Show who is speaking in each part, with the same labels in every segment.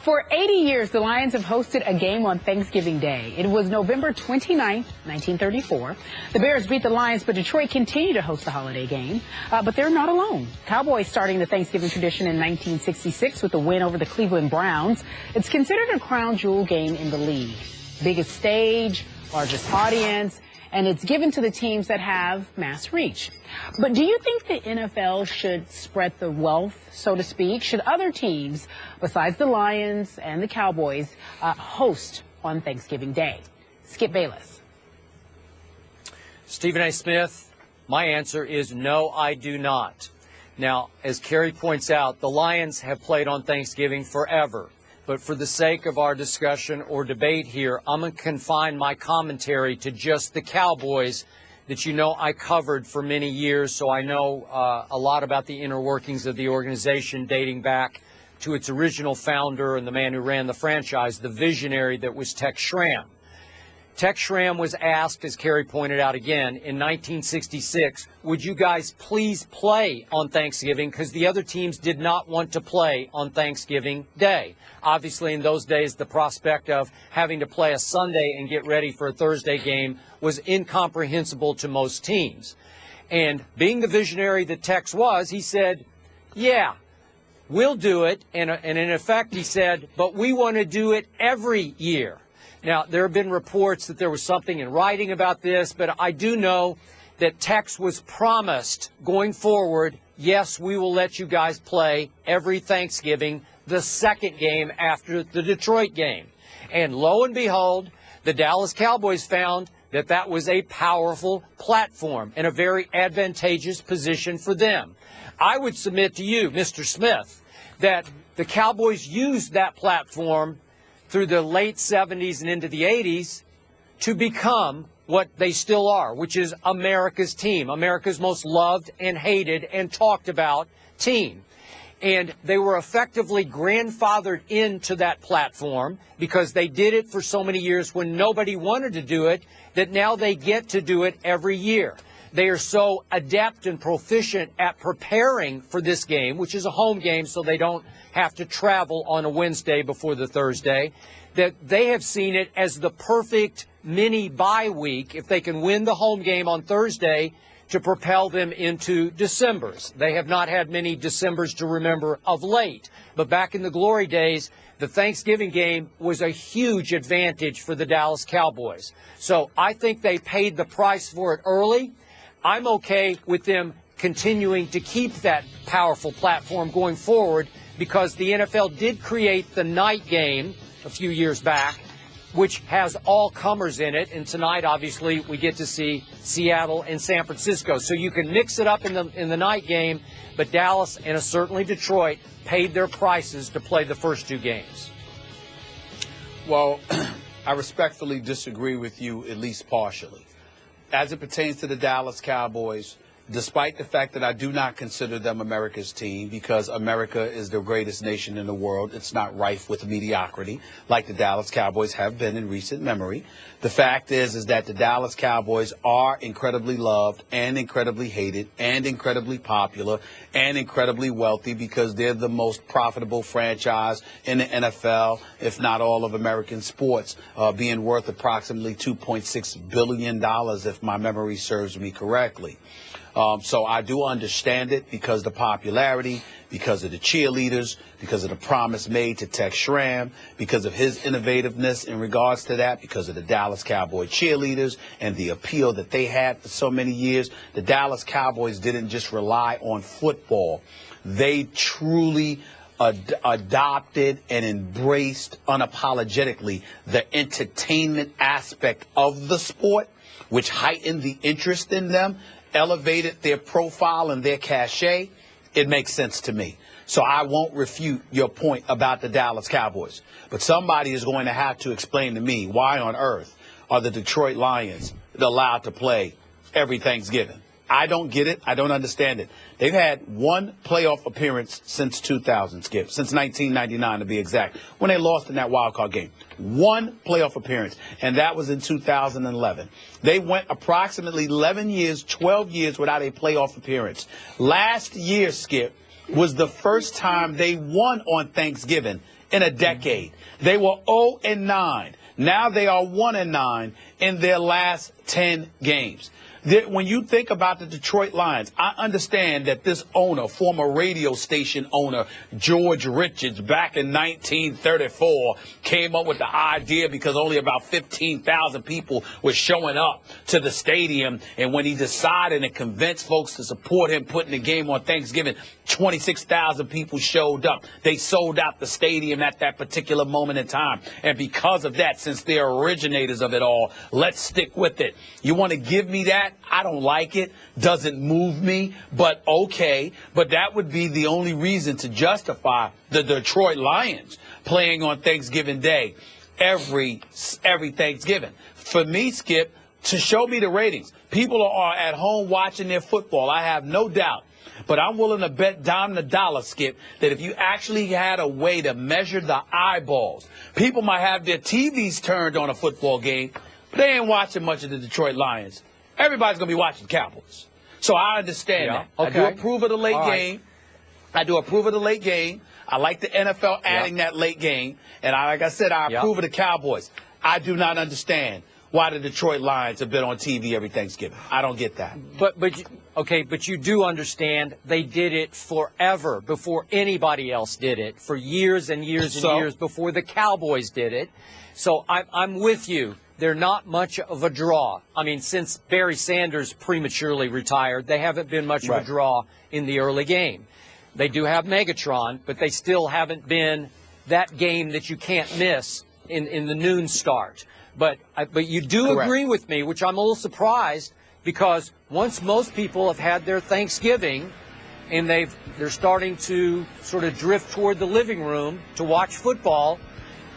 Speaker 1: For 80 years, the Lions have hosted a game on Thanksgiving Day. It was November 29th, 1934. The Bears beat the Lions, but Detroit continued to host the holiday game. But they're not alone. Cowboys starting the Thanksgiving tradition in 1966 with a win over the Cleveland Browns. It's considered a crown jewel game in the league. Biggest stage, largest audience, and it's given to the teams that have mass reach. But do you think the NFL should spread the wealth, so to speak? Should other teams, besides the Lions and the Cowboys, host on Thanksgiving Day? Skip Bayless.
Speaker 2: Stephen A. Smith, my answer is no, I do not. Now, as Kerry points out, the Lions have played on Thanksgiving forever. But for the sake of our discussion or debate here, I'm going to confine my commentary to just the Cowboys that I covered for many years, so I know a lot about the inner workings of the organization dating back to its original founder and the man who ran the franchise, the visionary that was Tex Schramm. Tex Schramm was asked, as Kerry pointed out again, in 1966, would you guys please play on Thanksgiving, because the other teams did not want to play on Thanksgiving Day. Obviously, in those days, the prospect of having to play a Sunday and get ready for a Thursday game was incomprehensible to most teams. And being the visionary that Tex was, he said, yeah, we'll do it. And in effect, he said, but we want to do it every year. Now, there have been reports that there was something in writing about this, but I do know that Tex was promised going forward, yes, we will let you guys play every Thanksgiving, the second game after the Detroit game. And lo and behold, the Dallas Cowboys found that that was a powerful platform and a very advantageous position for them. I would submit to you, Mr. Smith, that the Cowboys used that platform through the late 70s and into the 80s to become what they still are, which is America's team, America's most loved and hated and talked about team. And they were effectively grandfathered into that platform because they did it for so many years when nobody wanted to do it, that now they get to do it every year. They are so adept and proficient at preparing for this game, which is a home game, so they don't have to travel on a Wednesday before the Thursday, that they have seen it as the perfect mini bye week if they can win the home game on Thursday to propel them into Decembers. They have not had many Decembers to remember of late, but back in the glory days, the Thanksgiving game was a huge advantage for the Dallas Cowboys. So I think they paid the price for it early. I'm okay with them continuing to keep that powerful platform going forward because the NFL did create the night game a few years back, which has all comers in it. And tonight, obviously, we get to see Seattle and San Francisco. So you can mix it up in the night game, but Dallas and certainly Detroit paid their prices to play the first two games.
Speaker 3: Well, I respectfully disagree with you, at least partially. As it pertains to the Dallas Cowboys, despite the fact that I do not consider them America's team because America is the greatest nation in the world, it's not rife with mediocrity like the Dallas Cowboys have been in recent memory. The fact is that the Dallas Cowboys are incredibly loved and incredibly hated and incredibly popular and incredibly wealthy because they're the most profitable franchise in the NFL, if not all of American sports, being worth approximately $2.6 billion, if my memory serves me correctly. So I do understand it because the popularity, because of the cheerleaders, because of the promise made to Tex Schramm, because of his innovativeness in regards to that, because of the Dallas Cowboy cheerleaders and the appeal that they had for so many years. The Dallas Cowboys didn't just rely on football. They truly adopted and embraced unapologetically the entertainment aspect of the sport, which heightened the interest in them, elevated their profile and their cachet. It makes sense to me. So I won't refute your point about the Dallas Cowboys. But somebody is going to have to explain to me why on earth are the Detroit Lions allowed to play every Thanksgiving. I don't get it. I don't understand it. They've had one playoff appearance since 2000, Skip, since 1999 to be exact, when they lost in that wild card game. One playoff appearance, and that was in 2011. They went approximately 11 years, 12 years without a playoff appearance. Last year, Skip, was the first time they won on Thanksgiving in a decade. They were 0-9. Now they are 1-9 in their last 10 games. When you think about the Detroit Lions, I understand that this owner, former radio station owner, George Richards, back in 1934, came up with the idea because only about 15,000 people were showing up to the stadium. And when he decided and convinced folks to support him putting the game on Thanksgiving, 26,000 people showed up. They sold out the stadium at that particular moment in time. And because of that, since they're originators of it all, let's stick with it. You want to give me that? I don't like it. Doesn't move me, but okay. But that would be the only reason to justify the Detroit Lions playing on Thanksgiving Day every Thanksgiving. For me, Skip, to show me the ratings. People are at home watching their football. I have no doubt. But I'm willing to bet dime the dollar, Skip, that if you actually had a way to measure the eyeballs, people might have their TVs turned on a football game, but they ain't watching much of the Detroit Lions. Everybody's going to be watching Cowboys. So I understand that. Okay. I do approve of the late game. I do approve of the late game. I like the NFL adding that late game. And like I said, I approve of the Cowboys. I do not understand why the Detroit Lions have been on TV every Thanksgiving. I don't get that.
Speaker 2: But you do understand they did it forever before anybody else did it, for years and years and years before the Cowboys did it. So I'm with you. They're not much of a draw. I mean, since Barry Sanders prematurely retired, they haven't been much of a draw in the early game. They do have Megatron, but they still haven't been that game that you can't miss in the noon start. But you do agree with me, which I'm a little surprised, because once most people have had their Thanksgiving and they're starting to sort of drift toward the living room to watch football,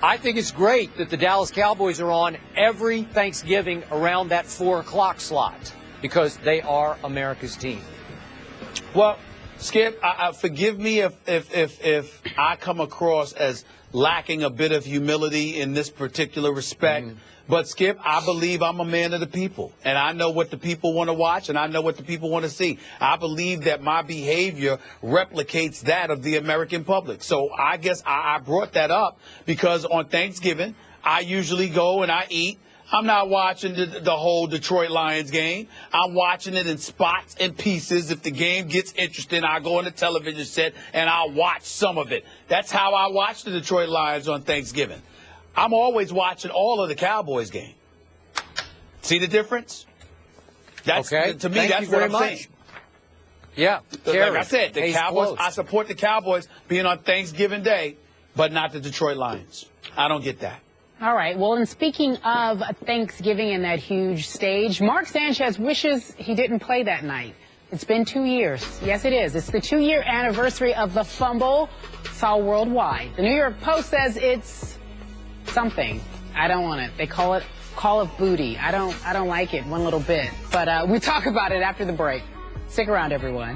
Speaker 2: I think it's great that the Dallas Cowboys are on every Thanksgiving around that 4 o'clock slot, because they are America's team.
Speaker 3: Well, Skip, forgive me if I come across as lacking a bit of humility in this particular respect. But, Skip, I believe I'm a man of the people, and I know what the people want to watch, and I know what the people want to see. I believe that my behavior replicates that of the American public. So I guess I brought that up because on Thanksgiving, I usually go and I eat. I'm not watching the whole Detroit Lions game. I'm watching it in spots and pieces. If the game gets interesting, I'll go on the television set and I'll watch some of it. That's how I watch the Detroit Lions on Thanksgiving. I'm always watching all of the Cowboys game. See the difference? That's, to me,
Speaker 2: Thank
Speaker 3: that's
Speaker 2: you
Speaker 3: what
Speaker 2: very
Speaker 3: I'm
Speaker 2: much.
Speaker 3: saying.
Speaker 2: Yeah.
Speaker 3: Like I said, the Cowboys, I support the Cowboys being on Thanksgiving Day, but not the Detroit Lions. I don't get that.
Speaker 1: All right. Well, and speaking of Thanksgiving and that huge stage, Mark Sanchez wishes he didn't play that night. It's been 2 years. Yes, it is. It's the 2-year anniversary of the fumble saw worldwide. The New York Post says it's something. I don't want it. They call it Call of Booty. I don't like it one little bit. But we talk about it after the break. Stick around, everyone.